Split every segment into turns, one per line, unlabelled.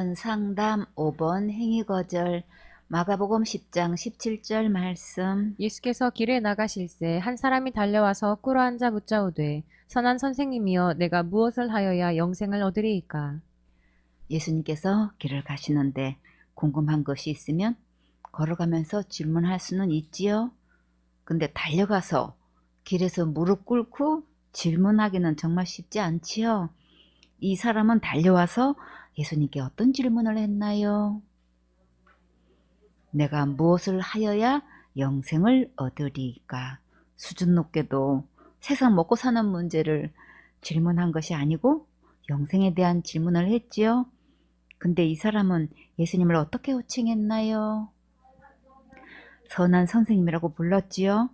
4번 상담 5번 행위거절 마가복음 10장 17절 말씀.
예수께서 길에 나가실새 한 사람이 달려와서 꿇어앉아 묻자오되 선한 선생님이여 내가 무엇을 하여야 영생을 얻으리이까.
예수님께서 길을 가시는데 궁금한 것이 있으면 걸어가면서 질문할 수는 있지요. 근데 달려가서 길에서 무릎 꿇고 질문하기는 정말 쉽지 않지요. 이 사람은 달려와서 예수님께 어떤 질문을 했나요? 내가 무엇을 하여야 영생을 얻으리까? 수준 높게도 세상 먹고 사는 문제를 질문한 것이 아니고 영생에 대한 질문을 했지요. 근데 이 사람은 예수님을 어떻게 호칭했나요? 선한 선생님이라고 불렀지요.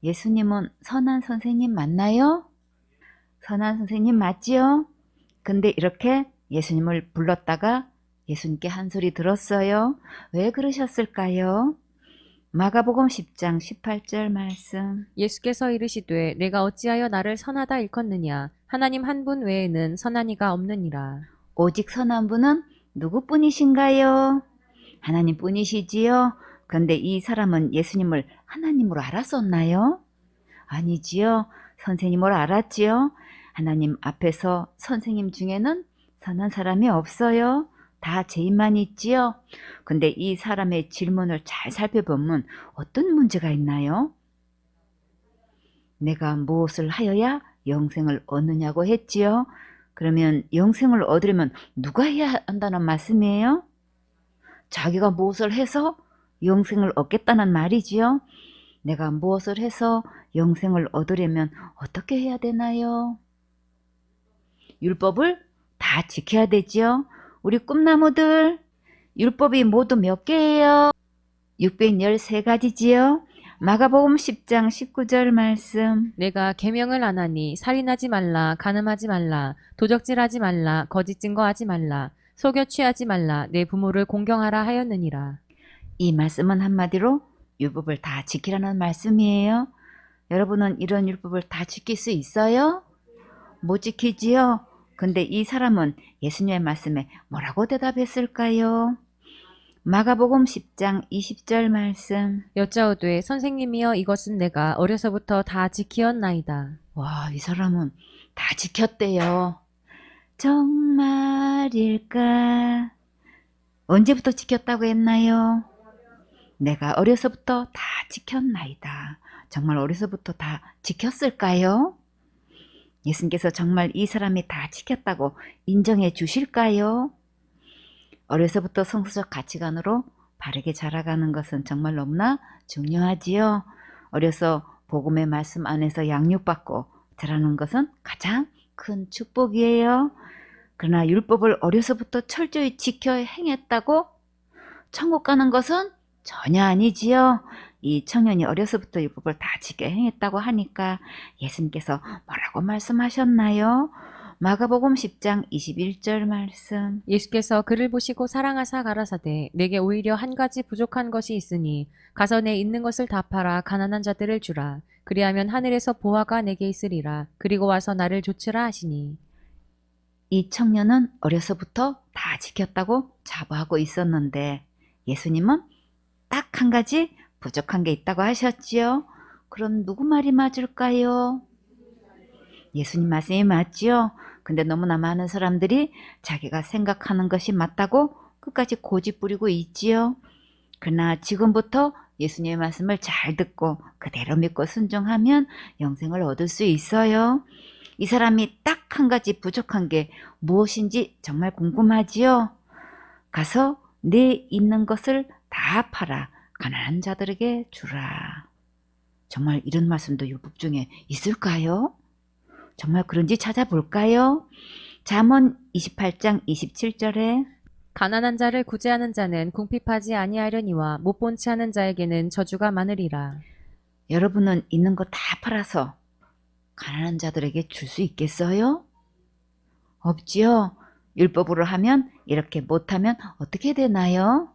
예수님은 선한 선생님 맞나요? 선한 선생님 맞지요? 근데 이렇게 예수님을 불렀다가 예수님께 한 소리 들었어요. 왜 그러셨을까요? 마가복음 10장 18절 말씀.
예수께서 이르시되 내가 어찌하여 나를 선하다 일컫느냐. 하나님 한 분 외에는 선한 이가 없느니라.
오직 선한 분은 누구뿐이신가요? 하나님뿐이시지요. 근데 이 사람은 예수님을 하나님으로 알았었나요? 아니지요. 선생님으로 알았지요. 하나님 앞에서 선생님 중에는 선한 사람이 없어요. 다 죄인만 있지요. 근데 이 사람의 질문을 잘 살펴보면 어떤 문제가 있나요? 내가 무엇을 하여야 영생을 얻느냐고 했지요. 그러면 영생을 얻으려면 누가 해야 한다는 말씀이에요? 자기가 무엇을 해서 영생을 얻겠다는 말이지요. 내가 무엇을 해서 영생을 얻으려면 어떻게 해야 되나요? 율법을 다 지켜야 되지요. 우리 꿈나무들 율법이 모두 몇 개예요? 613가지지요. 마가복음 10장 19절 말씀.
내가 계명을 안 하니 살인하지 말라, 간음하지 말라, 도적질하지 말라, 거짓 증거하지 말라, 속여 취하지 말라, 내 부모를 공경하라 하였느니라.
이 말씀은 한마디로 율법을 다 지키라는 말씀이에요. 여러분은 이런 율법을 다 지킬 수 있어요? 못 지키지요? 근데 이 사람은 예수님의 말씀에 뭐라고 대답했을까요? 마가복음 10장 20절 말씀.
여짜오되 선생님이여 이것은 내가 어려서부터 다 지키었나이다.
와, 이 사람은 다 지켰대요. 정말일까? 언제부터 지켰다고 했나요? 내가 어려서부터 다 지켰나이다. 정말 어려서부터 다 지켰을까요? 예수님께서 정말 이 사람이 다 지켰다고 인정해 주실까요? 어려서부터 성서적 가치관으로 바르게 자라가는 것은 정말 너무나 중요하지요. 어려서 복음의 말씀 안에서 양육받고 자라는 것은 가장 큰 축복이에요. 그러나 율법을 어려서부터 철저히 지켜 행했다고 천국 가는 것은 전혀 아니지요. 이 청년이 어려서부터 율법을 다 지켜 행했다고 하니까 예수님께서 뭐라고 말씀하셨나요? 마가복음 10장 21절 말씀.
예수께서 그를 보시고 사랑하사 가라사대 내게 오히려 한 가지 부족한 것이 있으니 가서 내 있는 것을 다 팔아 가난한 자들을 주라. 그리하면 하늘에서 보화가 내게 있으리라. 그리고 와서 나를 좇으라 하시니.
이 청년은 어려서부터 다 지켰다고 자부하고 있었는데 예수님은 딱 한 가지 부족한 게 있다고 하셨지요. 그럼 누구 말이 맞을까요? 예수님 말씀이 맞지요. 근데 너무나 많은 사람들이 자기가 생각하는 것이 맞다고 끝까지 고집 부리고 있지요. 그러나 지금부터 예수님의 말씀을 잘 듣고 그대로 믿고 순종하면 영생을 얻을 수 있어요. 이 사람이 딱 한 가지 부족한 게 무엇인지 정말 궁금하지요? 가서 내 있는 것을 다 팔아 가난한 자들에게 주라. 정말 이런 말씀도 율법 중에 있을까요? 정말 그런지 찾아볼까요? 잠언 28장 27절에
가난한 자를 구제하는 자는 궁핍하지 아니하려니와 못 본 채 하는 자에게는 저주가 많으리라.
여러분은 있는 거 다 팔아서 가난한 자들에게 줄 수 있겠어요? 없지요. 율법으로 하면 이렇게 못하면 어떻게 되나요?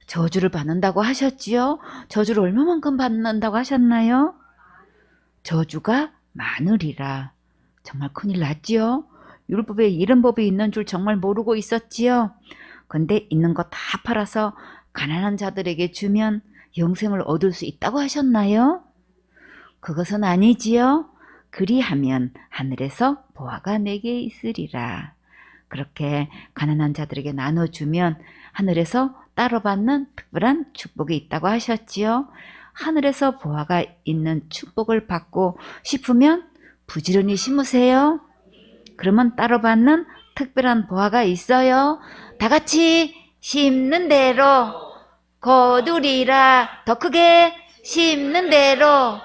저주를 받는다고 하셨지요? 저주를 얼마만큼 받는다고 하셨나요? 저주가 많으리라. 정말 큰일 났지요? 율법에 이런 법이 있는 줄 정말 모르고 있었지요? 근데 있는 거 다 팔아서 가난한 자들에게 주면 영생을 얻을 수 있다고 하셨나요? 그것은 아니지요. 그리하면 하늘에서 보화가 내게 있으리라. 그렇게 가난한 자들에게 나눠주면 하늘에서 따로 받는 특별한 축복이 있다고 하셨지요. 하늘에서 보화가 있는 축복을 받고 싶으면 부지런히 심으세요. 그러면 따로 받는 특별한 보화가 있어요. 다 같이 심는 대로 거두리라. 더 크게 심는 대로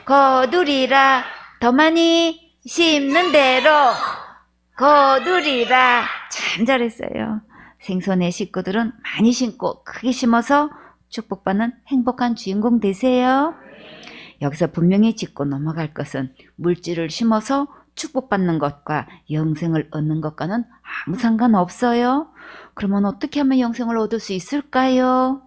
거두리라. 더 많이 심는 대로 거두리라. 참 잘했어요. 생선의 식구들은 많이 심고 크게 심어서 축복받는 행복한 주인공 되세요. 여기서 분명히 짚고 넘어갈 것은 물질을 심어서 축복받는 것과 영생을 얻는 것과는 아무 상관없어요. 그러면 어떻게 하면 영생을 얻을 수 있을까요?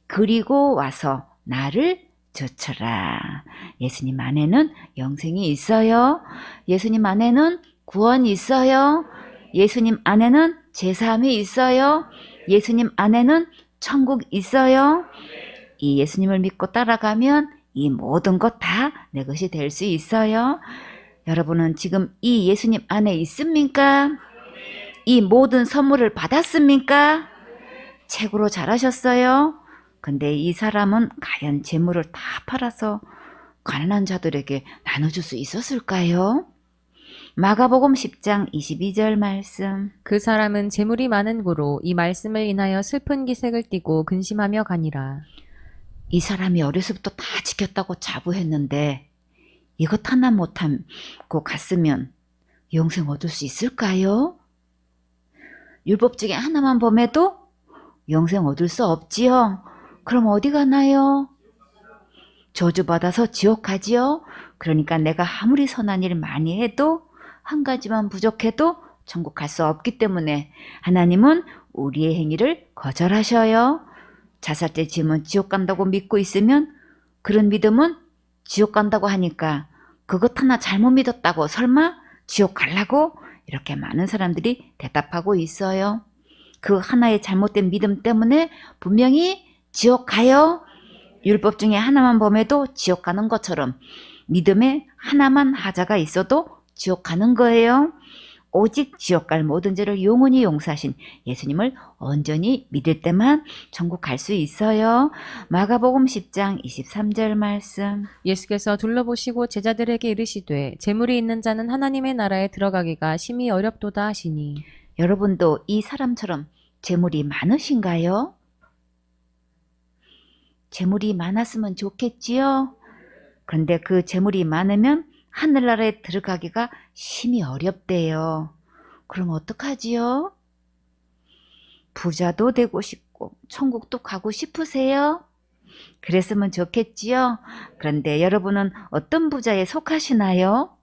그리고 와서 나를 좇으라. 예수님 안에는 영생이 있어요. 예수님 안에는 구원이 있어요. 예수님 안에는 제사함이 있어요. 예수님 안에는 천국 있어요. 이 예수님을 믿고 따라가면 이 모든 것 다 내 것이 될 수 있어요. 여러분은 지금 이 예수님 안에 있습니까? 이 모든 선물을 받았습니까? 최고로 잘하셨어요. 근데 이 사람은 과연 재물을 다 팔아서 가난한 자들에게 나눠줄 수 있었을까요? 마가복음 10장 22절 말씀.
그 사람은 재물이 많은 고로 이 말씀을 인하여 슬픈 기색을 띠고 근심하며 가니라.
이 사람이 어려서부터 다 지켰다고 자부했는데 이것 하나 못하고 갔으면 영생 얻을 수 있을까요? 율법 중에 하나만 범해도 영생 얻을 수 없지요. 그럼 어디 가나요? 저주받아서 지옥 가지요. 그러니까 내가 아무리 선한 일 많이 해도 한 가지만 부족해도 천국 갈 수 없기 때문에 하나님은 우리의 행위를 거절하셔요. 자살죄 지으면 지옥 간다고 믿고 있으면 그런 믿음은 지옥 간다고 하니까 그것 하나 잘못 믿었다고 설마 지옥 갈라고? 이렇게 많은 사람들이 대답하고 있어요. 그 하나의 잘못된 믿음 때문에 분명히 지옥 가요. 율법 중에 하나만 범해도 지옥 가는 것처럼 믿음에 하나만 하자가 있어도 지옥 가는 거예요. 오직 지옥 갈 모든 죄를 영원히 용서하신 예수님을 온전히 믿을 때만 천국 갈 수 있어요. 마가복음 10장 23절 말씀.
예수께서 둘러보시고 제자들에게 이르시되 재물이 있는 자는 하나님의 나라에 들어가기가 심히 어렵도다 하시니.
여러분도 이 사람처럼 재물이 많으신가요? 재물이 많았으면 좋겠지요? 그런데 그 재물이 많으면 하늘나라에 들어가기가 심히 어렵대요. 그럼 어떡하지요? 부자도 되고 싶고 천국도 가고 싶으세요? 그랬으면 좋겠지요? 그런데 여러분은 어떤 부자에 속하시나요?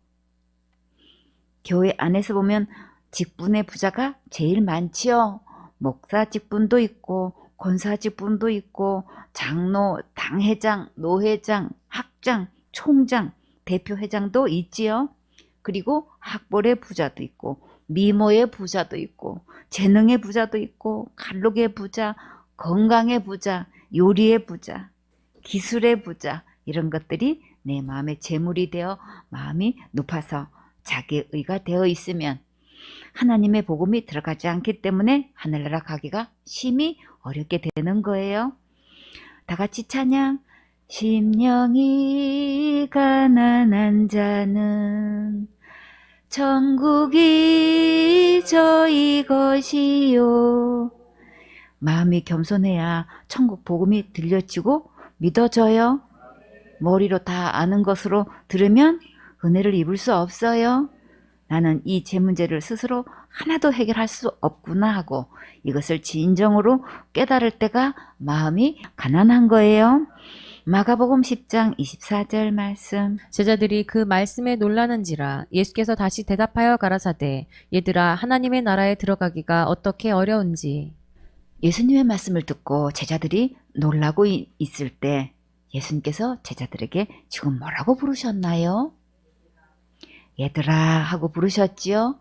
교회 안에서 보면 직분의 부자가 제일 많지요. 목사 직분도 있고 권사 직분도 있고 장로, 당회장, 노회장, 학장, 총장, 대표회장도 있지요. 그리고 학벌의 부자도 있고 미모의 부자도 있고 재능의 부자도 있고 갈록의 부자, 건강의 부자, 요리의 부자, 기술의 부자, 이런 것들이 내 마음의 재물이 되어 마음이 높아서 자기의 의가 되어 있으면 하나님의 복음이 들어가지 않기 때문에 하늘나라 가기가 심히 어렵게 되는 거예요. 다 같이 찬양. 심령이 가난한 자는 천국이 저희 것이요. 마음이 겸손해야 천국 복음이 들려지고 믿어져요. 머리로 다 아는 것으로 들으면 은혜를 입을 수 없어요. 나는 이 제 문제를 스스로 하나도 해결할 수 없구나 하고 이것을 진정으로 깨달을 때가 마음이 가난한 거예요. 마가복음 10장 24절 말씀.
제자들이 그 말씀에 놀라는지라. 예수께서 다시 대답하여 가라사대 얘들아 하나님의 나라에 들어가기가 어떻게 어려운지.
예수님의 말씀을 듣고 제자들이 놀라고 있을 때 예수님께서 제자들에게 지금 뭐라고 부르셨나요? 얘들아 하고 부르셨지요.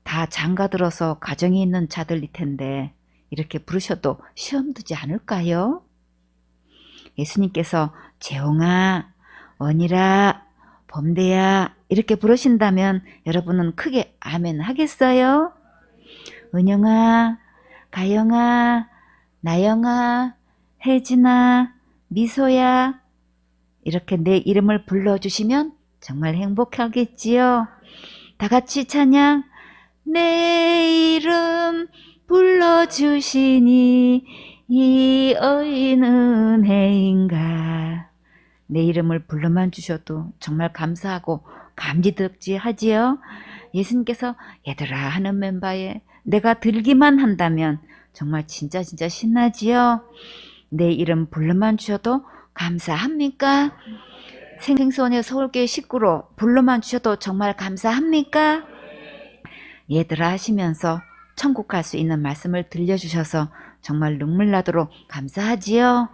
다 장가들어서 가정이 있는 자들일 텐데 이렇게 부르셔도 시험 두지 않을까요? 예수님께서 재홍아, 원이라, 범대야 이렇게 부르신다면 여러분은 크게 아멘 하겠어요? 은영아, 가영아, 나영아, 혜진아, 미소야 이렇게 내 이름을 불러주시면 정말 행복하겠지요. 다 같이 찬양. 내 이름 불러주시니 이 어인은 은혜인가. 내 이름을 불러만 주셔도 정말 감사하고 감지덕지하지요. 예수님께서 얘들아 하는 멤버에 내가 들기만 한다면 정말 진짜 신나지요. 내 이름 불러만 주셔도 감사합니까? 생소원의 서울교회 식구로 불러만 주셔도 정말 감사합니까? 얘들아 하시면서 천국 갈 수 있는 말씀을 들려주셔서 정말 눈물 나도록 감사하지요.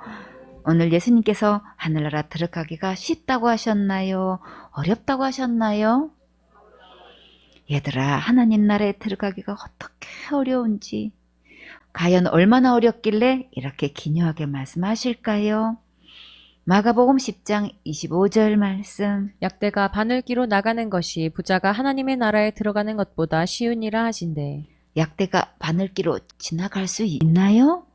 오늘 예수님께서 하늘나라 들어가기가 쉽다고 하셨나요? 어렵다고 하셨나요? 얘들아 하나님 나라에 들어가기가 어떻게 어려운지 과연 얼마나 어렵길래 이렇게 기묘하게 말씀하실까요? 마가복음 10장 25절 말씀.
약대가 바늘기로 나가는 것이 부자가 하나님의 나라에 들어가는 것보다 쉬우니라 하신대.
약대가 바늘기로 지나갈 수 있나요?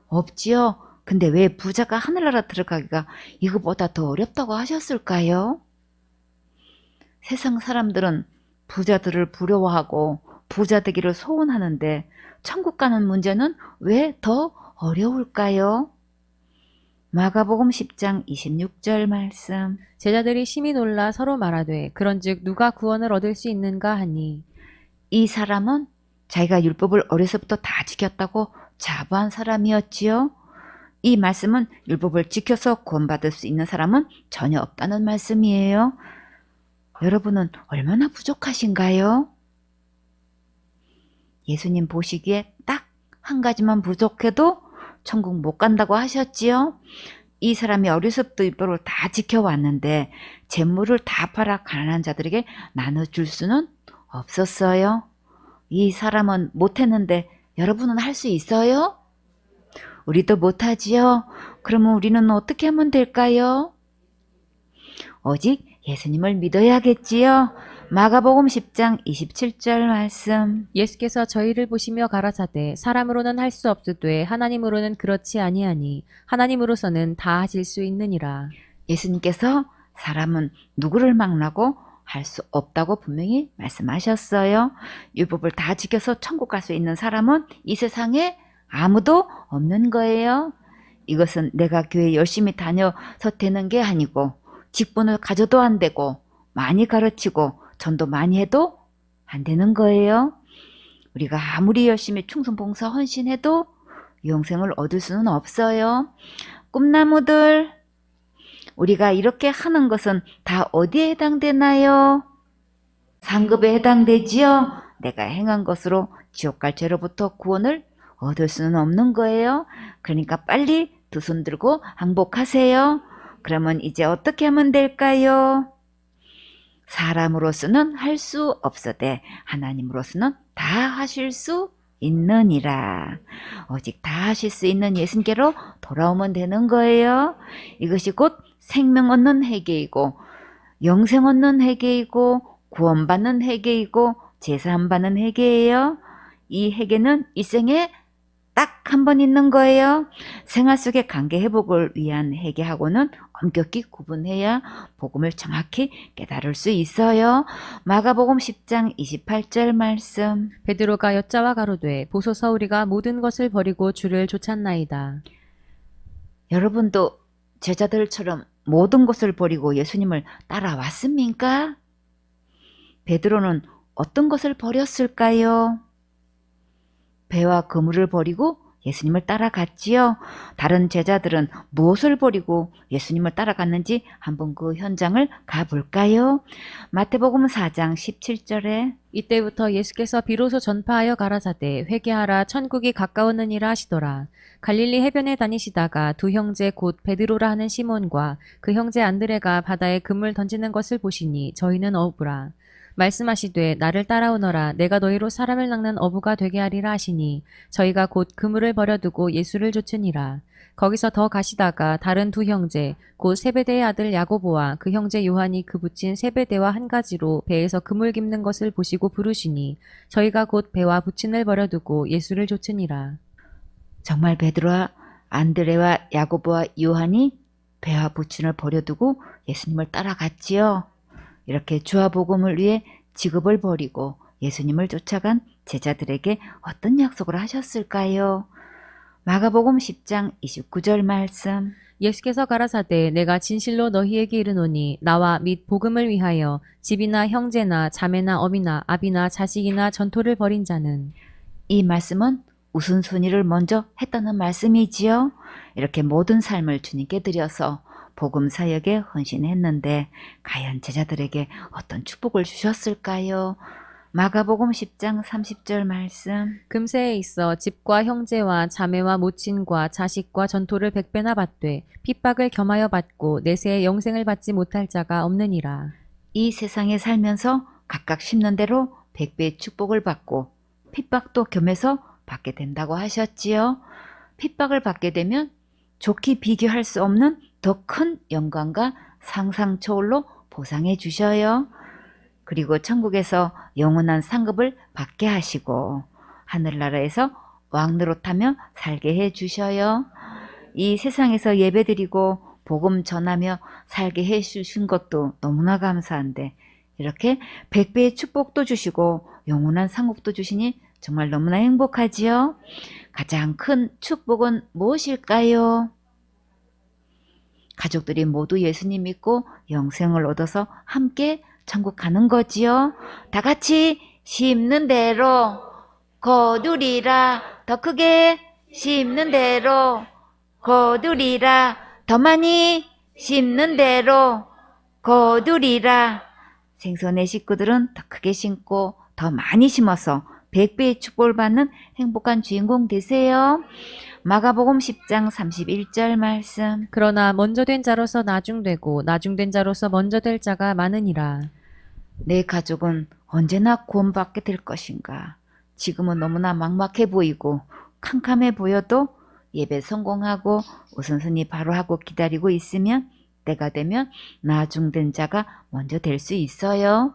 없지요. 근데 왜 부자가 하늘나라 들어가기가 이거보다 더 어렵다고 하셨을까요? 세상 사람들은 부자들을 부러워하고 부자 되기를 소원하는데 천국 가는 문제는 왜 더 어려울까요? 마가복음 10장 26절 말씀.
제자들이 심히 놀라 서로 말하되 그런즉 누가 구원을 얻을 수 있는가 하니
이 사람은 자기가 율법을 어려서부터 다 지켰다고 자부한 사람이었지요. 이 말씀은 율법을 지켜서 구원받을 수 있는 사람은 전혀 없다는 말씀이에요. 여러분은 얼마나 부족하신가요? 예수님 보시기에 딱 한 가지만 부족해도 천국 못 간다고 하셨지요. 이 사람이 어려서부터 율법을 다 지켜왔는데 재물을 다 팔아 가난한 자들에게 나눠줄 수는 없었어요. 이 사람은 못했는데 여러분은 할 수 있어요? 우리도 못하지요. 그러면 우리는 어떻게 하면 될까요? 오직 예수님을 믿어야겠지요. 마가복음 10장 27절 말씀.
예수께서 저희를 보시며 가라사대 사람으로는 할 수 없으되 하나님으로는 그렇지 아니하니 하나님으로서는 다 하실 수 있느니라.
예수님께서 사람은 누구를 막라고 할 수 없다고 분명히 말씀하셨어요. 율법을 다 지켜서 천국 갈 수 있는 사람은 이 세상에 아무도 없는 거예요. 이것은 내가 교회 열심히 다녀서 되는 게 아니고 직분을 가져도 안 되고 많이 가르치고 전도 많이 해도 안 되는 거예요. 우리가 아무리 열심히 충성봉사 헌신해도 영생을 얻을 수는 없어요. 꿈나무들, 우리가 이렇게 하는 것은 다 어디에 해당되나요? 상급에 해당되지요. 내가 행한 것으로 지옥 갈 죄로부터 구원을 얻을 수는 없는 거예요. 그러니까 빨리 두 손 들고 항복하세요. 그러면 이제 어떻게 하면 될까요? 사람으로서는 할 수 없으되 하나님으로서는 다 하실 수 있느니라. 오직 다 하실 수 있는 예수님께로 돌아오면 되는 거예요. 이것이 곧 생명 얻는 회개이고 영생 얻는 회개이고 구원받는 회개이고 제사함 받는 회개예요. 이 회개는 이 생에 딱 한 번 있는 거예요. 생활 속의 관계 회복을 위한 회개하고는 엄격히 구분해야 복음을 정확히 깨달을 수 있어요. 마가복음 10장 28절 말씀.
베드로가 여자와 가로되 보소서 우리가 모든 것을 버리고 주를 좇았나이다.
여러분도 제자들처럼 모든 것을 버리고 예수님을 따라왔습니까? 베드로는 어떤 것을 버렸을까요? 배와 그물을 버리고 예수님을 따라갔지요. 다른 제자들은 무엇을 버리고 예수님을 따라갔는지 한번 그 현장을 가볼까요? 마태복음 4장 17절에
이때부터 예수께서 비로소 전파하여 가라사대 회개하라 천국이 가까웠느니라 하시더라. 갈릴리 해변에 다니시다가 두 형제 곧 베드로라 하는 시몬과 그 형제 안드레가 바다에 그물 던지는 것을 보시니 저희는 어부라. 말씀하시되 나를 따라오너라 내가 너희로 사람을 낚는 어부가 되게 하리라 하시니 저희가 곧 그물을 버려두고 예수를 쫓으니라. 거기서 더 가시다가 다른 두 형제 곧 세베대의 아들 야고보와 그 형제 요한이 그 붙인 세베대와 한 가지로 배에서 그물 깁는 것을 보시고 부르시니 저희가 곧 배와 부친을 버려두고 예수를 쫓으니라.
정말 베드로와 안드레와 야고보와 요한이 배와 부친을 버려두고 예수님을 따라갔지요. 이렇게 주와 복음을 위해 직업을 버리고 예수님을 쫓아간 제자들에게 어떤 약속을 하셨을까요? 마가복음 10장 29절 말씀.
예수께서 가라사대 내가 진실로 너희에게 이르노니 나와 및 복음을 위하여 집이나 형제나 자매나 어미나 아비나 자식이나 전토를 벌인 자는
이 말씀은 우선순위를 먼저 했다는 말씀이지요. 이렇게 모든 삶을 주님께 드려서 복음 사역에 헌신했는데 과연 제자들에게 어떤 축복을 주셨을까요? 마가복음 10장 30절 말씀.
금세에 있어 집과 형제와 자매와 모친과 자식과 전토를 백배나 받되 핍박을 겸하여 받고 내세에 영생을 받지 못할 자가 없느니라.
이 세상에 살면서 각각 심는 대로 100배의 축복을 받고 핍박도 겸해서 받게 된다고 하셨지요. 핍박을 받게 되면 좋게 비교할 수 없는 더 큰 영광과 상상 초월로 보상해 주셔요. 그리고 천국에서 영원한 상급을 받게 하시고 하늘나라에서 왕노릇하며 살게 해 주셔요. 이 세상에서 예배드리고 복음 전하며 살게 해 주신 것도 너무나 감사한데 이렇게 100배의 축복도 주시고 영원한 상급도 주시니 정말 너무나 행복하지요. 가장 큰 축복은 무엇일까요? 가족들이 모두 예수님 믿고 영생을 얻어서 함께 천국 가는 거지요. 다 같이 심는 대로 거두리라. 더 크게 심는 대로 거두리라. 더 많이 심는 대로 거두리라. 생선의 식구들은 더 크게 심고 더 많이 심어서 100배의 축복을 받는 행복한 주인공 되세요. 마가복음 10장 31절 말씀.
그러나 먼저 된 자로서 나중되고 나중된 자로서 먼저 될 자가 많으니라.
내 가족은 언제나 구원받게 될 것인가? 지금은 너무나 막막해 보이고 캄캄해 보여도 예배 성공하고 우선순위 바로 하고 기다리고 있으면 때가 되면 나중된 자가 먼저 될 수 있어요.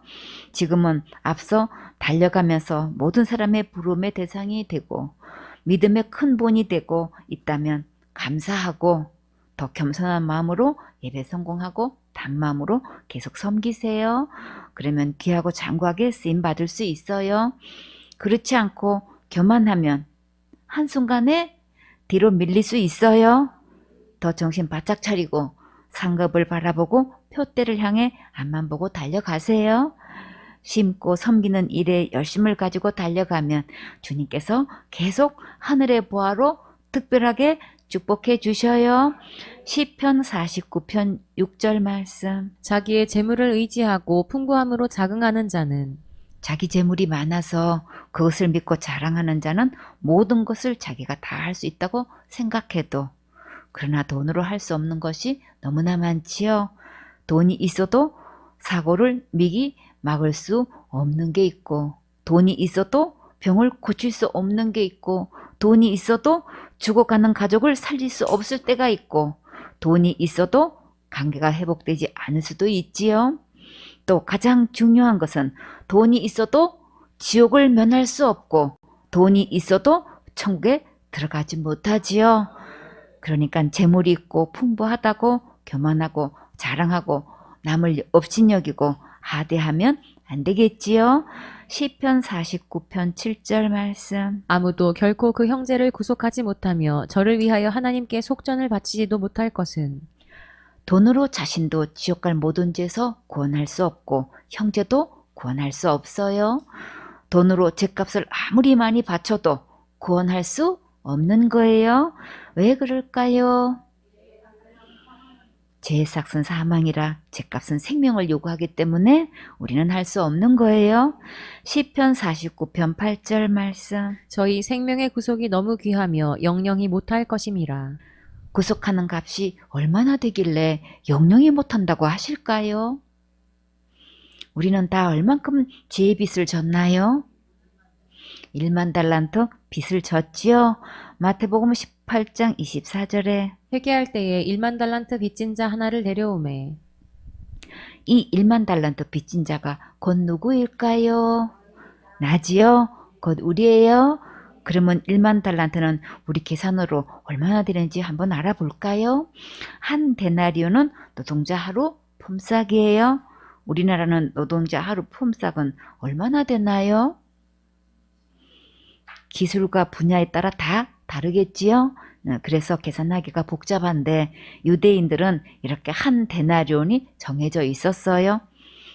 지금은 앞서 달려가면서 모든 사람의 부름의 대상이 되고 믿음의 큰 본이 되고 있다면 감사하고 더 겸손한 마음으로 예배 성공하고 단마음으로 계속 섬기세요. 그러면 귀하고 장구하게 쓰임 받을 수 있어요. 그렇지 않고 교만하면 한순간에 뒤로 밀릴 수 있어요. 더 정신 바짝 차리고 상급을 바라보고 표대를 향해 앞만 보고 달려가세요. 심고 섬기는 일에 열심을 가지고 달려가면 주님께서 계속 하늘의 보화로 특별하게 축복해 주셔요. 시편 49편 6절 말씀.
자기의 재물을 의지하고 풍부함으로 자긍하는 자는
자기 재물이 많아서 그것을 믿고 자랑하는 자는 모든 것을 자기가 다 할 수 있다고 생각해도 그러나 돈으로 할 수 없는 것이 너무나 많지요. 돈이 있어도 사고를 미리 막을 수 없는 게 있고 돈이 있어도 병을 고칠 수 없는 게 있고 돈이 있어도 죽어가는 가족을 살릴 수 없을 때가 있고 돈이 있어도 관계가 회복되지 않을 수도 있지요. 또 가장 중요한 것은 돈이 있어도 지옥을 면할 수 없고 돈이 있어도 천국에 들어가지 못하지요. 그러니까 재물이 있고 풍부하다고 교만하고 자랑하고 남을 업신여기고 하대하면 안 되겠지요. 시편 49편 7절 말씀.
아무도 결코 그 형제를 구속하지 못하며 저를 위하여 하나님께 속전을 바치지도 못할 것은
돈으로 자신도 지옥 갈 모든 죄에서 구원할 수 없고 형제도 구원할 수 없어요. 돈으로 죄값을 아무리 많이 바쳐도 구원할 수 없는 거예요. 왜 그럴까요? 죄의 삭은 사망이라 죄값은 생명을 요구하기 때문에 우리는 할 수 없는 거예요. 시편 49편 8절 말씀.
저희 생명의 구속이 너무 귀하며 영영이 못할 것임이라.
구속하는 값이 얼마나 되길래 영영이 못한다고 하실까요? 우리는 다 얼만큼 죄의 빚을 졌나요? 1만 달란트 빚을 졌지요. 마태복음 18장 24절에
회개할 때에 1만 달란트 빚진 자 하나를 데려오매
이 1만 달란트 빚진 자가 곧 누구일까요? 나지요? 곧 우리예요? 그러면 1만 달란트는 우리 계산으로 얼마나 되는지 한번 알아볼까요? 한 데나리오는 노동자 하루 품삯이에요. 우리나라는 노동자 하루 품삯은 얼마나 되나요? 기술과 분야에 따라 다 다르겠지요? 그래서 계산하기가 복잡한데 유대인들은 이렇게 한 데나리온이 정해져 있었어요.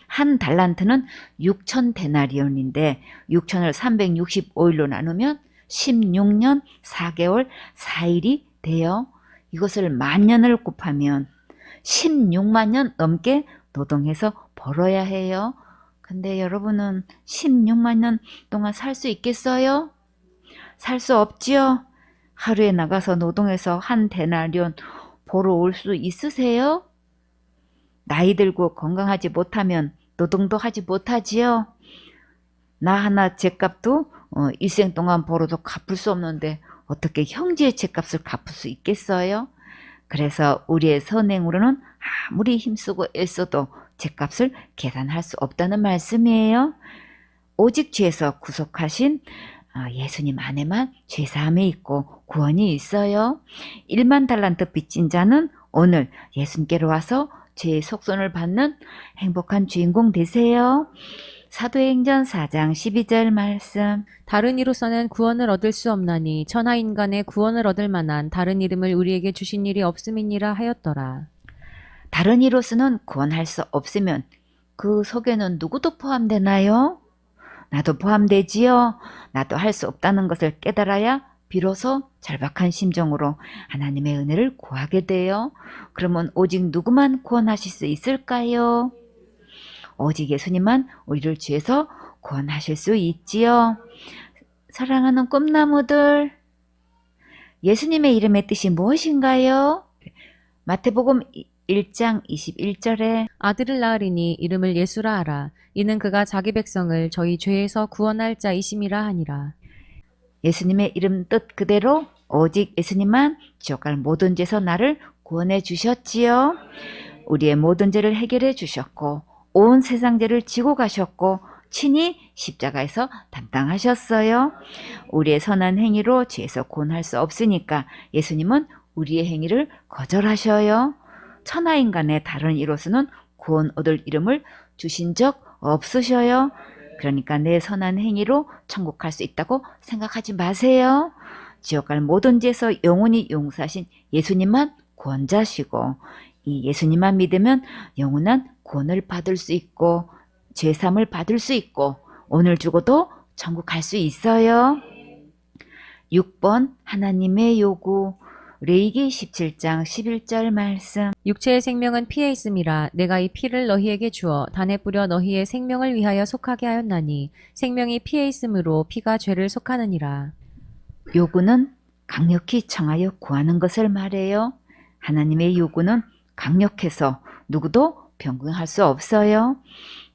한 달란트는 6천 데나리온인데 6천을 365일로 나누면 16년 4개월 4일이 돼요. 이것을 만 년을 곱하면 16만 년 넘게 노동해서 벌어야 해요. 근데 여러분은 16만 년 동안 살 수 있겠어요? 살 수 없지요? 하루에 나가서 노동해서 한 데나리온 보러 올 수 있으세요? 나이 들고 건강하지 못하면 노동도 하지 못하지요? 나 하나 죗값도 일생 동안 벌어도 갚을 수 없는데 어떻게 형제의 죗값을 갚을 수 있겠어요? 그래서 우리의 선행으로는 아무리 힘쓰고 애써도 죗값을 계산할 수 없다는 말씀이에요. 오직 죄에서 구속하신 예수님 안에만 죄사함이 있고 구원이 있어요. 1만 달란트 빚진 자는 오늘 예수님께로 와서 죄의 속선을 받는 행복한 주인공 되세요. 사도행전 4장 12절 말씀.
다른 이로서는 구원을 얻을 수 없나니 천하 인간의 구원을 얻을 만한 다른 이름을 우리에게 주신 일이 없음이니라 하였더라.
다른 이로서는 구원할 수 없으면 그 속에는 누구도 포함되나요? 나도 포함되지요. 나도 할 수 없다는 것을 깨달아야 비로소 절박한 심정으로 하나님의 은혜를 구하게 돼요. 그러면 오직 누구만 구원하실 수 있을까요? 오직 예수님만 우리를 죄에서 구원하실 수 있지요. 사랑하는 꿈나무들, 예수님의 이름의 뜻이 무엇인가요? 마태복음 1장 21절에
아들을 낳으리니 이름을 예수라 하라. 이는 그가 자기 백성을 저희 죄에서 구원할 자이심이라 하니라.
예수님의 이름 뜻 그대로 오직 예수님만 지옥 갈 모든 죄에서 나를 구원해 주셨지요. 우리의 모든 죄를 해결해 주셨고 온 세상 죄를 지고 가셨고 친히 십자가에서 담당하셨어요. 우리의 선한 행위로 죄에서 구원할 수 없으니까 예수님은 우리의 행위를 거절하셔요. 천하인간의 다른 이로서는 구원 얻을 이름을 주신 적 없으셔요. 그러니까 내 선한 행위로 천국 갈 수 있다고 생각하지 마세요. 지옥 갈 모든 죄에서 영원히 용서하신 예수님만 구원자시고 이 예수님만 믿으면 영원한 구원을 받을 수 있고 죄삼을 받을 수 있고 오늘 죽어도 천국 갈 수 있어요. 6번 하나님의 요구. 레위기 17장 11절 말씀.
육체의 생명은 피에 있음이라. 내가 이 피를 너희에게 주어 단에 뿌려 너희의 생명을 위하여 속하게 하였나니 생명이 피에 있으므로 피가 죄를 속하느니라.
요구는 강력히 청하여 구하는 것을 말해요. 하나님의 요구는 강력해서 누구도 변경할 수 없어요.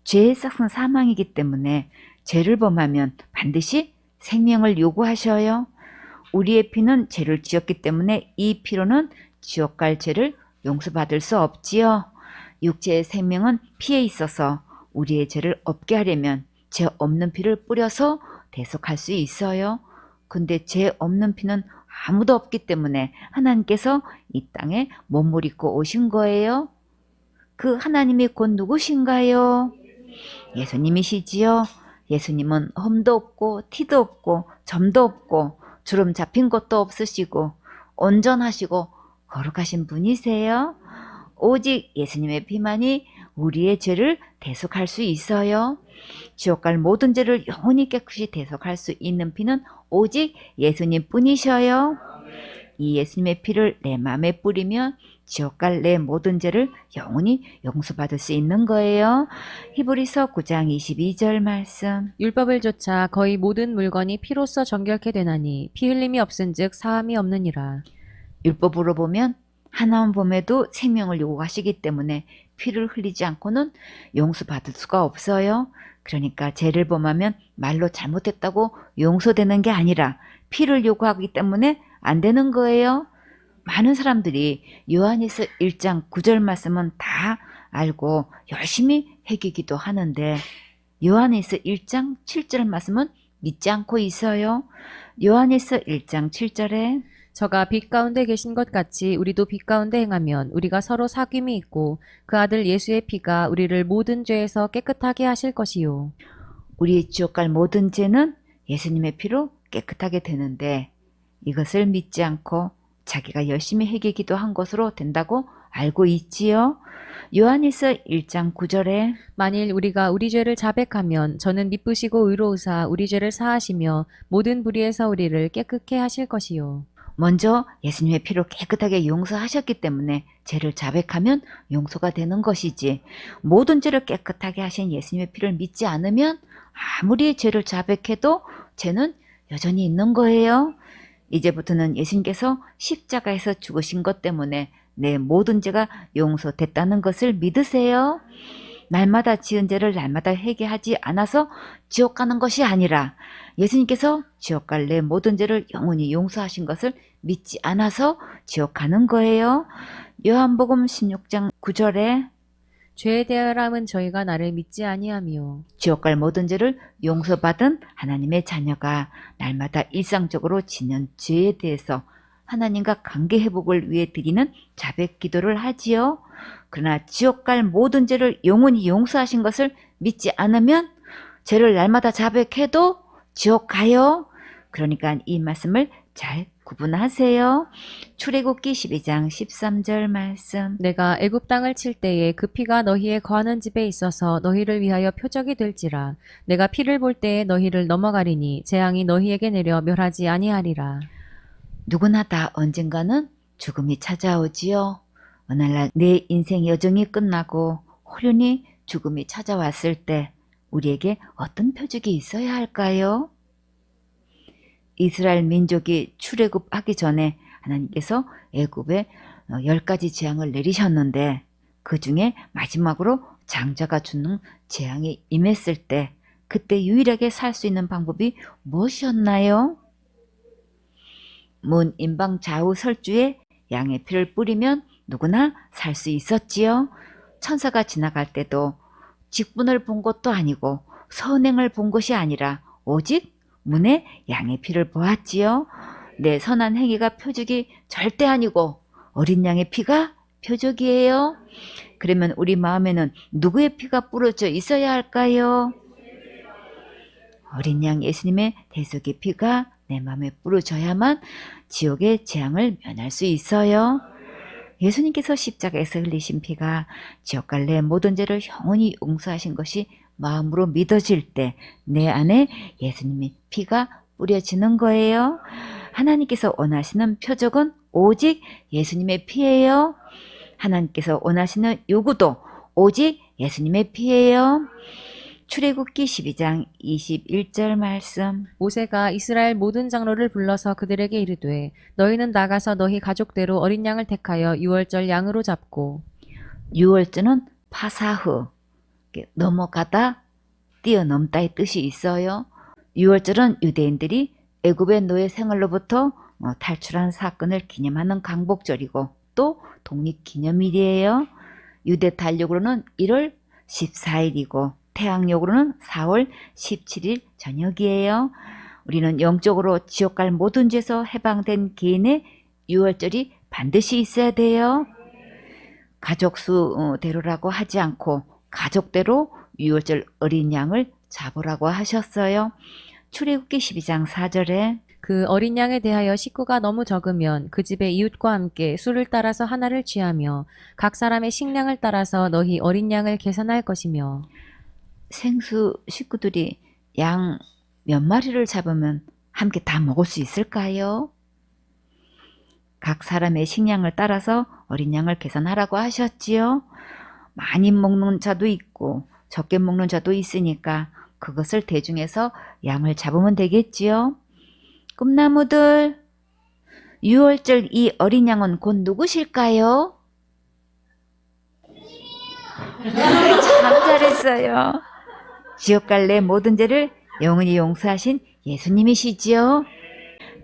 죄의 싹은 사망이기 때문에 죄를 범하면 반드시 생명을 요구하셔요. 우리의 피는 죄를 지었기 때문에 이 피로는 지옥 갈 죄를 용서받을 수 없지요. 육체의 생명은 피에 있어서 우리의 죄를 없게 하려면 죄 없는 피를 뿌려서 대속할 수 있어요. 근데 죄 없는 피는 아무도 없기 때문에 하나님께서 이 땅에 몸을 입고 오신 거예요. 그 하나님이 곧 누구신가요? 예수님이시지요. 예수님은 험도 없고 티도 없고 점도 없고 주름 잡힌 것도 없으시고 온전하시고 거룩하신 분이세요. 오직 예수님의 피만이 우리의 죄를 대속할 수 있어요. 지옥 갈 모든 죄를 영원히 깨끗이 대속할 수 있는 피는 오직 예수님 뿐이셔요. 이 예수님의 피를 내 마음에 뿌리면 지옥 갈 내 모든 죄를 영원히 용서받을 수 있는 거예요. 히브리서 9장 22절 말씀.
율법을 조차 거의 모든 물건이 피로써 정결케 되나니 피 흘림이 없은즉 사함이 없느니라.
율법으로 보면 하나만 봄에도 생명을 요구하시기 때문에 피를 흘리지 않고는 용서받을 수가 없어요. 그러니까 죄를 범하면 말로 잘못했다고 용서되는 게 아니라 피를 요구하기 때문에 안 되는 거예요. 많은 사람들이 요한일서 1장 9절 말씀은 다 알고 열심히 해기기도 하는데 요한일서 1장 7절 말씀은 믿지 않고 있어요. 요한일서 1장 7절에
저가 빛 가운데 계신 것 같이 우리도 빛 가운데 행하면 우리가 서로 사귐이 있고 그 아들 예수의 피가 우리를 모든 죄에서 깨끗하게 하실 것이요.
우리의 지옥 갈 모든 죄는 예수님의 피로 깨끗하게 되는데 이것을 믿지 않고 자기가 열심히 해기기도 한 것으로 된다고 알고 있지요. 요한일서 1장 9절에
만일 우리가 우리 죄를 자백하면 저는 미쁘시고 의로우사 우리 죄를 사하시며 모든 불의에서 우리를 깨끗게 하실 것이요.
먼저 예수님의 피로 깨끗하게 용서하셨기 때문에 죄를 자백하면 용서가 되는 것이지 모든 죄를 깨끗하게 하신 예수님의 피를 믿지 않으면 아무리 죄를 자백해도 죄는 여전히 있는 거예요. 이제부터는 예수님께서 십자가에서 죽으신 것 때문에 내 모든 죄가 용서됐다는 것을 믿으세요. 날마다 지은 죄를 날마다 회개하지 않아서 지옥 가는 것이 아니라 예수님께서 지옥 갈 내 모든 죄를 영원히 용서하신 것을 믿지 않아서 지옥 가는 거예요. 요한복음 16장 9절에
죄에 대하람은 저희가 나를 믿지 아니하며
지옥 갈 모든 죄를 용서받은 하나님의 자녀가 날마다 일상적으로 지는 죄에 대해서 하나님과 관계 회복을 위해 드리는 자백 기도를 하지요. 그러나 지옥 갈 모든 죄를 영원히 용서하신 것을 믿지 않으면 죄를 날마다 자백해도 지옥 가요. 그러니까 이 말씀을 잘 구분하세요. 출애굽기 12장 13절 말씀.
내가 애굽 땅을 칠 때에 그 피가 너희의 거하는 집에 있어서 너희를 위하여 표적이 될지라. 내가 피를 볼 때에 너희를 넘어가리니 재앙이 너희에게 내려 멸하지 아니하리라.
누구나 다 언젠가는 죽음이 찾아오지요. 어느 날 내 인생 여정이 끝나고 홀연히 죽음이 찾아왔을 때 우리에게 어떤 표적이 있어야 할까요? 이스라엘 민족이 출애굽하기 전에 하나님께서 애굽에 10가지 재앙을 내리셨는데 그 중에 마지막으로 장자가 죽는 재앙이 임했을 때 그때 유일하게 살 수 있는 방법이 무엇이었나요? 문 임방 좌우 설주에 양의 피를 뿌리면 누구나 살 수 있었지요. 천사가 지나갈 때도 직분을 본 것도 아니고 선행을 본 것이 아니라 오직 문에 양의 피를 보았지요. 내 선한 행위가 표적이 절대 아니고 어린 양의 피가 표적이에요. 그러면 우리 마음에는 누구의 피가 뿌려져 있어야 할까요? 어린 양 예수님의 대속의 피가 내 마음에 뿌려져야만 지옥의 재앙을 면할 수 있어요. 예수님께서 십자가에서 흘리신 피가 지옥 갈 내 모든 죄를 영원히 용서하신 것이 마음으로 믿어질 때 내 안에 예수님의 피가 뿌려지는 거예요. 하나님께서 원하시는 표적은 오직 예수님의 피예요. 하나님께서 원하시는 요구도 오직 예수님의 피예요. 출애굽기 12장 21절 말씀.
모세가 이스라엘 모든 장로를 불러서 그들에게 이르되 너희는 나가서 너희 가족대로 어린 양을 택하여 유월절 양으로 잡고
유월절은 파사흐, 넘어가다, 뛰어넘다의 뜻이 있어요. 유월절은 유대인들이 애굽의 노예 생활로부터 탈출한 사건을 기념하는 강복절이고 또 독립기념일이에요. 유대 달력으로는 1월 14일이고 태양력으로는 4월 17일 저녁이에요. 우리는 영적으로 지옥 갈 모든 죄에서 해방된 개인의 유월절이 반드시 있어야 돼요. 가족 수대로라고 하지 않고 가족대로 유월절 어린 양을 잡으라고 하셨어요. 출애굽기 12장 4절에
그 어린 양에 대하여 식구가 너무 적으면 그 집의 이웃과 함께 수를 따라서 하나를 취하며 각 사람의 식량을 따라서 너희 어린 양을 계산할 것이며
생수 식구들이 양 몇 마리를 잡으면 함께 다 먹을 수 있을까요? 각 사람의 식량을 따라서 어린 양을 계산하라고 하셨지요. 많이 먹는 자도 있고 적게 먹는 자도 있으니까 그것을 대중해서 양을 잡으면 되겠지요. 꿈나무들, 유월절 이 어린 양은 곧 누구실까요? 참 잘했어요. 지옥 갈래 모든 죄를 영원히 용서하신 예수님이시지요.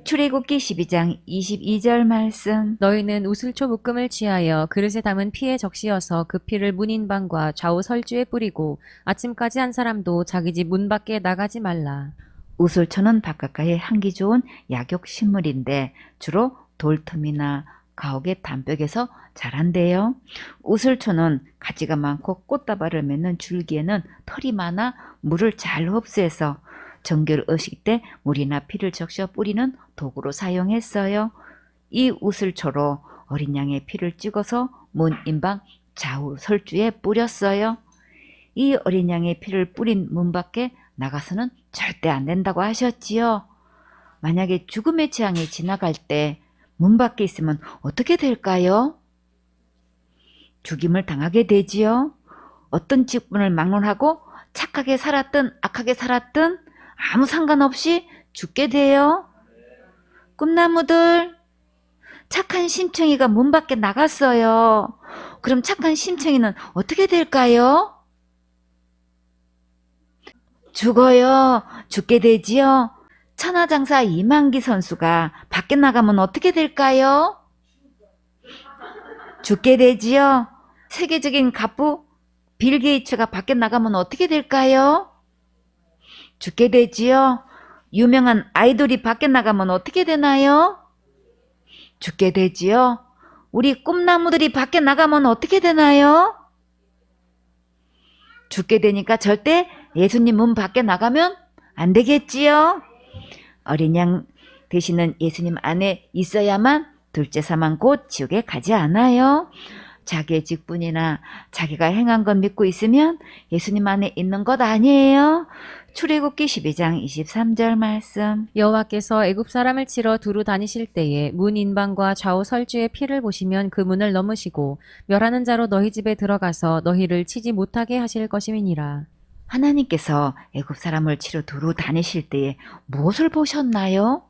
출애굽기 12장 22절 말씀.
너희는 우슬초 묶음을 취하여 그릇에 담은 피에 적시어서 그 피를 문인방과 좌우 설주에 뿌리고 아침까지 한 사람도 자기 집 문 밖에 나가지 말라.
우슬초는 바깥가에 향기 좋은 약욕식물인데 주로 돌틈이나 가옥의 담벽에서 자란대요. 우슬초는 가지가 많고 꽃다발을 맺는 줄기에는 털이 많아 물을 잘 흡수해서 정결 의식 때 물이나 피를 적셔 뿌리는 도구로 사용했어요. 이 우슬초로 어린 양의 피를 찍어서 문 인방 좌우 설주에 뿌렸어요. 이 어린 양의 피를 뿌린 문 밖에 나가서는 절대 안 된다고 하셨지요. 만약에 죽음의 재앙이 지나갈 때 문 밖에 있으면 어떻게 될까요? 죽임을 당하게 되지요. 어떤 직분을 막론하고 착하게 살았든 악하게 살았든 아무 상관없이 죽게 돼요. 꿈나무들, 착한 심청이가 문 밖에 나갔어요. 그럼 착한 심청이는 어떻게 될까요? 죽어요. 죽게 되지요. 천하장사 이만기 선수가 밖에 나가면 어떻게 될까요? 죽게 되지요. 세계적인 갑부 빌 게이츠가 밖에 나가면 어떻게 될까요? 죽게 되지요. 유명한 아이돌이 밖에 나가면 어떻게 되나요? 죽게 되지요. 우리 꿈나무들이 밖에 나가면 어떻게 되나요? 죽게 되니까 절대 예수님 문 밖에 나가면 안 되겠지요. 어린 양 되시는 예수님 안에 있어야만 둘째 사망 곧 지옥에 가지 않아요. 자기의 직분이나 자기가 행한 것 믿고 있으면 예수님 안에 있는 것 아니에요. 출애굽기 12장 23절 말씀.
여호와께서 애굽 사람을 치러 두루 다니실 때에 문 인방과 좌우 설주의 피를 보시면 그 문을 넘으시고 멸하는 자로 너희 집에 들어가서 너희를 치지 못하게 하실 것임이니라.
하나님께서 애굽 사람을 치러 두루 다니실 때에 무엇을 보셨나요?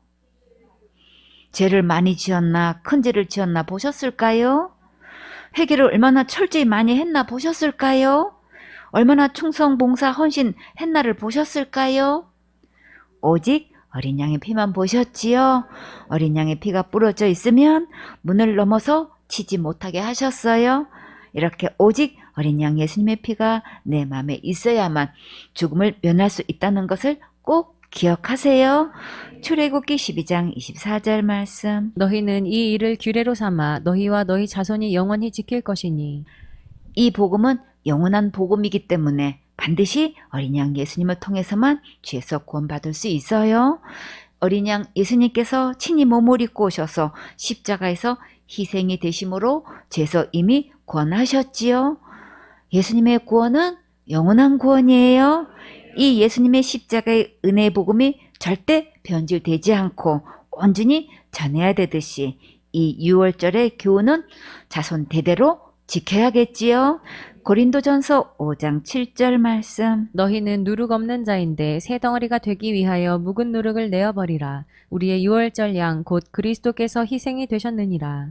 죄를 많이 지었나 큰 죄를 지었나 보셨을까요? 회개를 얼마나 철저히 많이 했나 보셨을까요? 얼마나 충성, 봉사, 헌신 했나를 보셨을까요? 오직 어린 양의 피만 보셨지요. 어린 양의 피가 부러져 있으면 문을 넘어서 치지 못하게 하셨어요. 이렇게 오직 어린 양 예수님의 피가 내 마음에 있어야만 죽음을 면할 수 있다는 것을 꼭 기억하세요. 출애굽기 12장 24절 말씀.
너희는 이 일을 규례로 삼아 너희와 너희 자손이 영원히 지킬 것이니.
이 복음은 영원한 복음이기 때문에 반드시 어린 양 예수님을 통해서만 죄에서 구원받을 수 있어요. 어린 양 예수님께서 친히 몸을 입고 오셔서 십자가에서 희생이 되심으로 죄에서 이미 구원하셨지요. 예수님의 구원은 영원한 구원이에요. 이 예수님의 십자가의 은혜의 복음이 절대 변질되지 않고 온전히 전해야 되듯이 이 6월절의 교훈은 자손 대대로 지켜야겠지요. 고린도전서 5장 7절 말씀.
너희는 누룩 없는 자인데 새 덩어리가 되기 위하여 묵은 누룩을 내어버리라. 우리의 유월절 양 곧 그리스도께서 희생이 되셨느니라.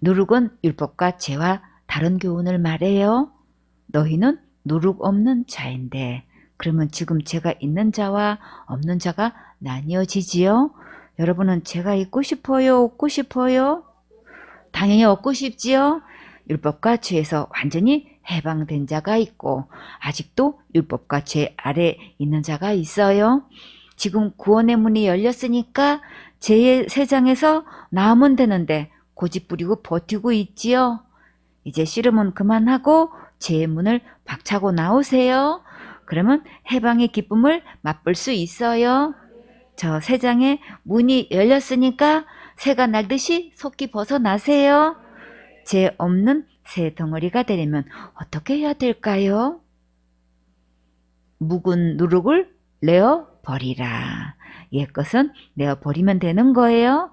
누룩은 율법과 죄와 다른 교훈을 말해요. 너희는 누룩 없는 자인데 그러면 지금 죄가 있는 자와 없는 자가 나뉘어지지요. 여러분은 죄가 있고 싶어요? 없고 싶어요? 당연히 없고 싶지요. 율법과 죄에서 완전히 해방된 자가 있고 아직도 율법과 죄 아래 있는 자가 있어요. 지금 구원의 문이 열렸으니까 죄의 세장에서 나오면 되는데 고집 부리고 버티고 있지요. 이제 씨름은 그만하고 죄의 문을 박차고 나오세요. 그러면 해방의 기쁨을 맛볼 수 있어요. 저 세장의 문이 열렸으니까 새가 날듯이 속히 벗어나세요. 죄 없는 새 덩어리가 되려면 어떻게 해야 될까요? 묵은 누룩을 내어 버리라. 옛것은 내어 버리면 되는 거예요.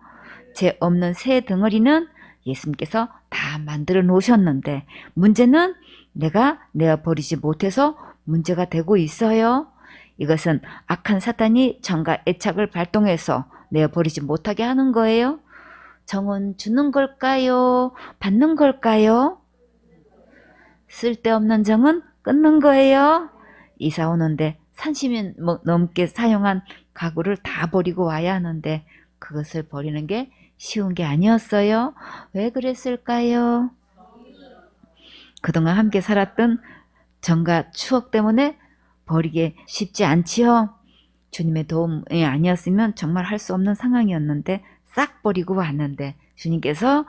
죄 없는 새 덩어리는 예수님께서 다 만들어 놓으셨는데 문제는 내가 내어 버리지 못해서 문제가 되고 있어요. 이것은 악한 사탄이 정과 애착을 발동해서 내어 버리지 못하게 하는 거예요. 정은 주는 걸까요? 받는 걸까요? 쓸데없는 정은 끊는 거예요. 이사 오는데 30년 넘게 사용한 가구를 다 버리고 와야 하는데 그것을 버리는 게 쉬운 게 아니었어요. 왜 그랬을까요? 그동안 함께 살았던 정과 추억 때문에 버리기 쉽지 않지요. 주님의 도움이 아니었으면 정말 할 수 없는 상황이었는데 싹 버리고 왔는데 주님께서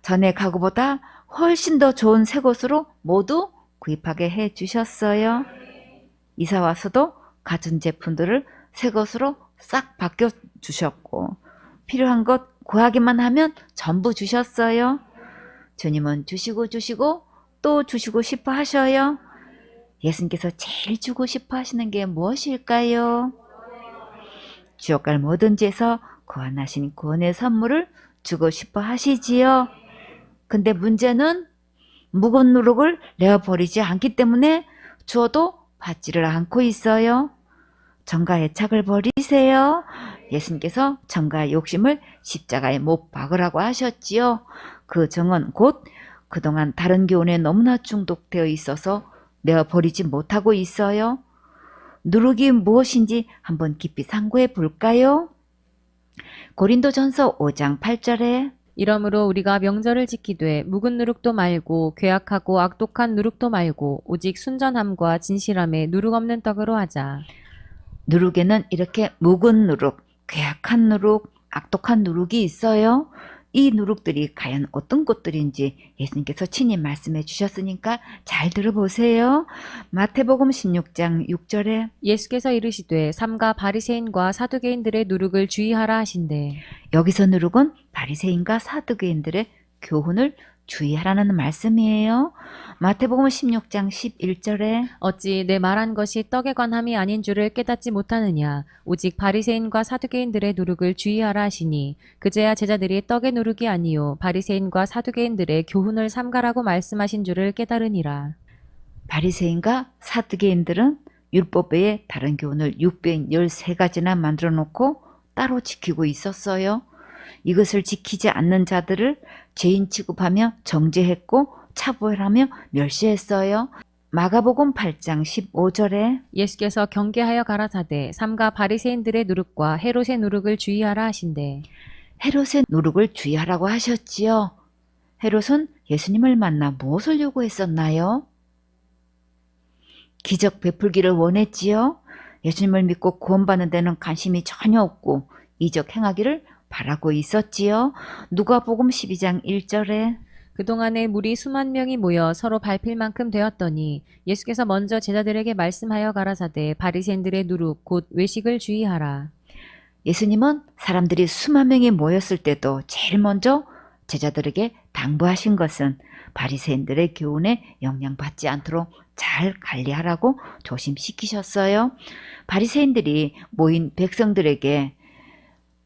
전에 가구보다 훨씬 더 좋은 새 곳으로 모두 구입하게 해 주셨어요. 이사 와서도 가전 제품들을 새 것으로 싹 바뀌어 주셨고 필요한 것 구하기만 하면 전부 주셨어요. 주님은 주시고 또 주시고 싶어 하셔요. 예수님께서 제일 주고 싶어 하시는 게 무엇일까요? 지옥 갈 모든 죄에서 구원하신 구원의 선물을 주고 싶어 하시지요. 근데 문제는 묵은 누룩을 내어버리지 않기 때문에 주어도 받지를 않고 있어요. 정과 애착을 버리세요. 예수님께서 정과 욕심을 십자가에 못 박으라고 하셨지요. 그 정은 곧 그동안 다른 교훈에 너무나 중독되어 있어서 내어버리지 못하고 있어요. 누룩이 무엇인지 한번 깊이 상고해 볼까요? 고린도전서 5장 8절에
이러므로 우리가 명절을 지키되 묵은 누룩도 말고 괴악하고 악독한 누룩도 말고 오직 순전함과 진실함에 누룩 없는 떡으로 하자.
누룩에는 이렇게 묵은 누룩, 괴악한 누룩, 악독한 누룩이 있어요. 이 누룩들이 과연 어떤 것들인지 예수님께서 친히 말씀해 주셨으니까 잘 들어보세요. 마태복음 16장 6절에
예수께서 이르시되 삼가 바리새인과 사두개인들의 누룩을 주의하라 하신대.
여기서 누룩은 바리새인과 사두개인들의 교훈을 주의하라는 말씀이에요. 마태복음 16장 11절에
어찌 내 말한 것이 떡에 관함이 아닌 줄을 깨닫지 못하느냐. 오직 바리새인과 사두개인들의 누룩을 주의하라 하시니 그제야 제자들이 떡의 누룩이 아니요 바리새인과 사두개인들의 교훈을 삼가라고 말씀하신 줄을 깨달으니라.
바리새인과 사두개인들은 율법 외에 다른 교훈을 613가지나 만들어 놓고 따로 지키고 있었어요. 이것을 지키지 않는 자들을 죄인 취급하며 정죄했고 차별하며 멸시했어요. 마가복음 8장 15절에
예수께서 경계하여 가라사대 삼가 바리새인들의 누룩과 헤롯의 누룩을 주의하라 하신대.
헤롯의 누룩을 주의하라고 하셨지요. 헤롯은 예수님을 만나 무엇을 요구했었나요? 기적 베풀기를 원했지요. 예수님을 믿고 구원받는 데는 관심이 전혀 없고 이적 행하기를 바라고 있었지요. 누가복음 12장 1절에
그동안에 무리 수만 명이 모여 서로 밟힐 만큼 되었더니 예수께서 먼저 제자들에게 말씀하여 가라사대 바리새인들의 누룩 곧 외식을 주의하라.
예수님은 사람들이 수만 명이 모였을 때도 제일 먼저 제자들에게 당부하신 것은 바리새인들의 교훈에 영향받지 않도록 잘 관리하라고 조심시키셨어요. 바리새인들이 모인 백성들에게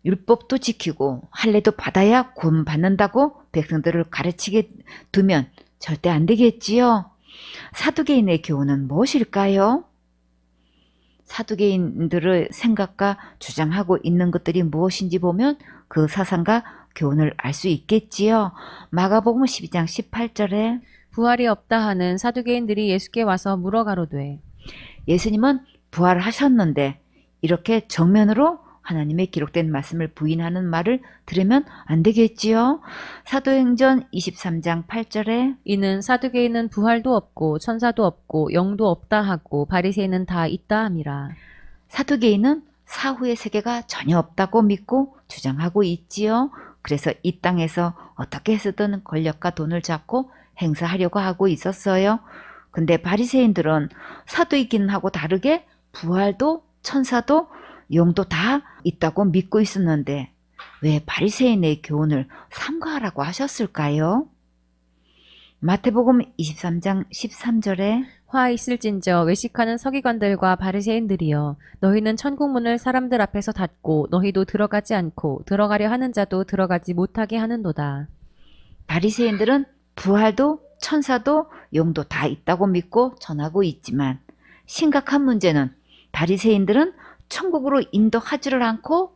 율법도 지키고 할례도 받아야 구원받는다고 백성들을 가르치게 두면 절대 안 되겠지요. 사두개인의 교훈은 무엇일까요? 사두개인들의 생각과 주장하고 있는 것들이 무엇인지 보면 그 사상과 교훈을 알 수 있겠지요. 마가복음 12장 18절에
부활이 없다 하는 사두개인들이 예수께 와서 물어가로되
예수님은 부활하셨는데 이렇게 정면으로 하나님의 기록된 말씀을 부인하는 말을 들으면 안 되겠지요. 사도행전 23장 8절에
이는 사두개인은 부활도 없고 천사도 없고 영도 없다 하고 바리새인은 다 있다 함이라.
사두개인은 사후의 세계가 전혀 없다고 믿고 주장하고 있지요. 그래서 이 땅에서 어떻게 해서든 권력과 돈을 잡고 행사하려고 하고 있었어요. 근데 바리새인들은 사도이긴 하고 다르게 부활도 천사도 영도 다 있다고 믿고 있었는데 왜 바리새인의 교훈을 삼가하라고 하셨을까요? 마태복음 23장 13절에
화 있을진저 외식하는 서기관들과 바리새인들이여 너희는 천국문을 사람들 앞에서 닫고 너희도 들어가지 않고 들어가려 하는 자도 들어가지 못하게 하는도다.
바리새인들은 부활도 천사도 영도 다 있다고 믿고 전하고 있지만 심각한 문제는 바리새인들은 천국으로 인도하지를 않고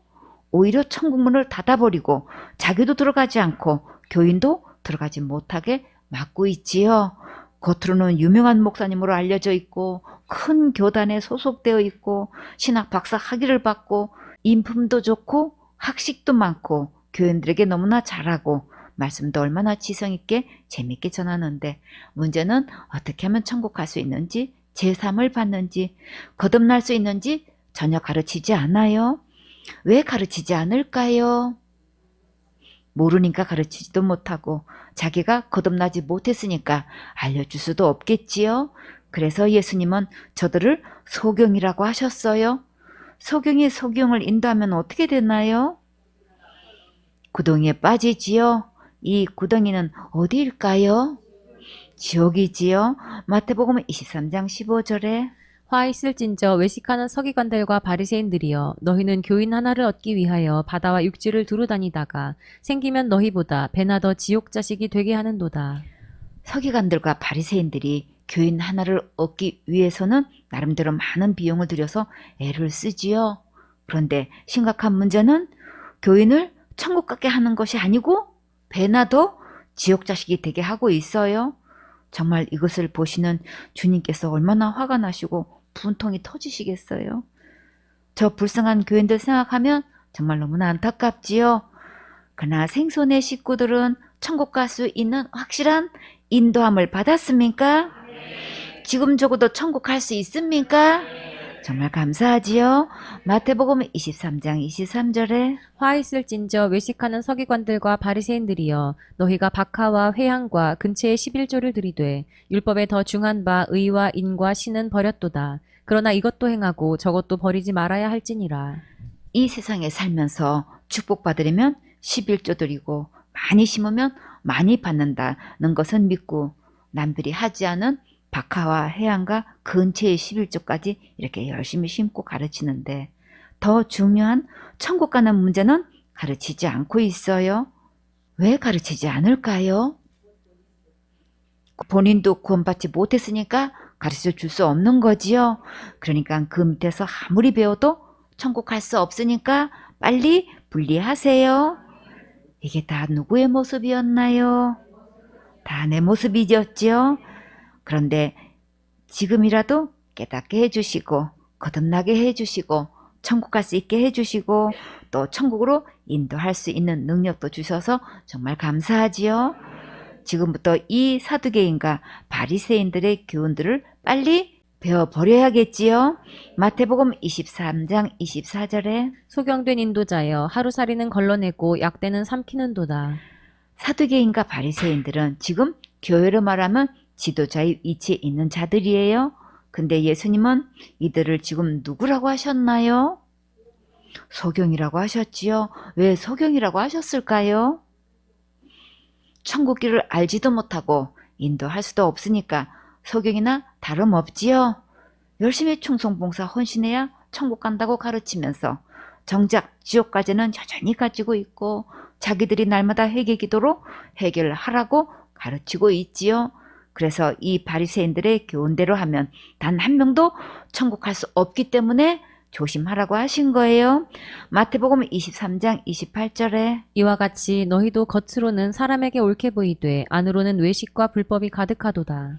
오히려 천국문을 닫아버리고 자기도 들어가지 않고 교인도 들어가지 못하게 막고 있지요. 겉으로는 유명한 목사님으로 알려져 있고 큰 교단에 소속되어 있고 신학 박사 학위를 받고 인품도 좋고 학식도 많고 교인들에게 너무나 잘하고 말씀도 얼마나 지성있게 재밌게 전하는데 문제는 어떻게 하면 천국 갈 수 있는지 제3을 받는지 거듭날 수 있는지 전혀 가르치지 않아요. 왜 가르치지 않을까요? 모르니까 가르치지도 못하고 자기가 거듭나지 못했으니까 알려줄 수도 없겠지요. 그래서 예수님은 저들을 소경이라고 하셨어요. 소경이 소경을 인도하면 어떻게 되나요? 구덩이에 빠지지요. 이 구덩이는 어디일까요? 지옥이지요. 마태복음 23장 15절에
화 있을진저 외식하는 서기관들과 바리새인들이여 너희는 교인 하나를 얻기 위하여 바다와 육지를 두루 다니다가 생기면 너희보다 배나 더 지옥 자식이 되게 하는도다.
서기관들과 바리새인들이 교인 하나를 얻기 위해서는 나름대로 많은 비용을 들여서 애를 쓰지요. 그런데 심각한 문제는 교인을 천국 가게 하는 것이 아니고 배나 더 지옥 자식이 되게 하고 있어요. 정말 이것을 보시는 주님께서 얼마나 화가 나시고 분통이 터지시겠어요. 저 불쌍한 교인들 생각하면 정말 너무나 안타깝지요. 그러나 생손의 식구들은 천국 갈 수 있는 확실한 인도함을 받았습니까? 지금 적어도 천국 갈 수 있습니까? 정말 감사하지요. 마태복음 23장 23절에
화 있을진저 외식하는 서기관들과 바리새인들이여 너희가 박하와 회향과 근처에 11조를 들이되 율법에 더 중한 바 의와 인과 신은 버렸도다. 그러나 이것도 행하고 저것도 버리지 말아야 할지니라.
이 세상에 살면서 축복받으려면 11조 드리고 많이 심으면 많이 받는다는 것은 믿고 남들이 하지 않은 박하와 해안과 근처의 11조까지 이렇게 열심히 심고 가르치는데 더 중요한 천국 가는 문제는 가르치지 않고 있어요. 왜 가르치지 않을까요? 본인도 구원받지 못했으니까 가르쳐 줄 수 없는 거지요. 그러니까 그 밑에서 아무리 배워도 천국 갈 수 없으니까 빨리 분리하세요. 이게 다 누구의 모습이었나요? 다 내 모습이었지요. 그런데 지금이라도 깨닫게 해주시고 거듭나게 해주시고 천국 갈 수 있게 해주시고 또 천국으로 인도할 수 있는 능력도 주셔서 정말 감사하지요. 지금부터 이 사두개인과 바리새인들의 교훈들을 빨리 배워버려야겠지요. 마태복음 23장 24절에
소경된 인도자여 하루살이는 걸러내고 약대는 삼키는도다.
사두개인과 바리새인들은 지금 교회로 말하면 지도자의 위치에 있는 자들이에요. 근데 예수님은 이들을 지금 누구라고 하셨나요? 소경이라고 하셨지요. 왜 소경이라고 하셨을까요? 천국 길을 알지도 못하고 인도할 수도 없으니까 소경이나 다름없지요. 열심히 충성봉사 헌신해야 천국 간다고 가르치면서 정작 지옥까지는 여전히 가지고 있고 자기들이 날마다 회개 기도로 해결하라고 가르치고 있지요. 그래서 이 바리새인들의 교훈대로 하면 단 한 명도 천국 갈 수 없기 때문에 조심하라고 하신 거예요. 마태복음 23장 28절에
이와 같이 너희도 겉으로는 사람에게 옳게 보이되 안으로는 외식과 불법이 가득하도다.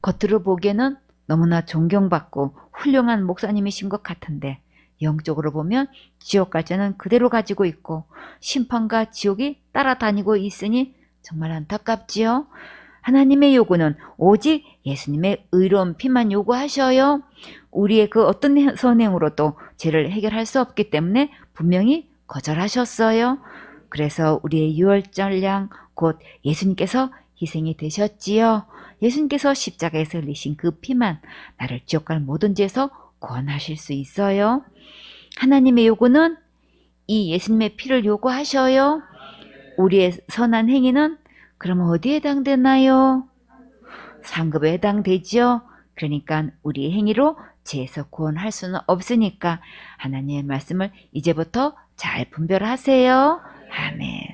겉으로 보기에는 너무나 존경받고 훌륭한 목사님이신 것 같은데 영적으로 보면 지옥까지는 그대로 가지고 있고 심판과 지옥이 따라다니고 있으니 정말 안타깝지요. 하나님의 요구는 오직 예수님의 의로운 피만 요구하셔요. 우리의 그 어떤 선행으로도 죄를 해결할 수 없기 때문에 분명히 거절하셨어요. 그래서 우리의 유월절 양 곧 예수님께서 희생이 되셨지요. 예수님께서 십자가에서 흘리신 그 피만 나를 지옥 갈 모든 죄에서 구원하실 수 있어요. 하나님의 요구는 이 예수님의 피를 요구하셔요. 우리의 선한 행위는 그럼 어디에 해당되나요? 상급에 해당되지요. 그러니까 우리의 행위로 죄에서 구원할 수는 없으니까 하나님의 말씀을 이제부터 잘 분별하세요. 아멘.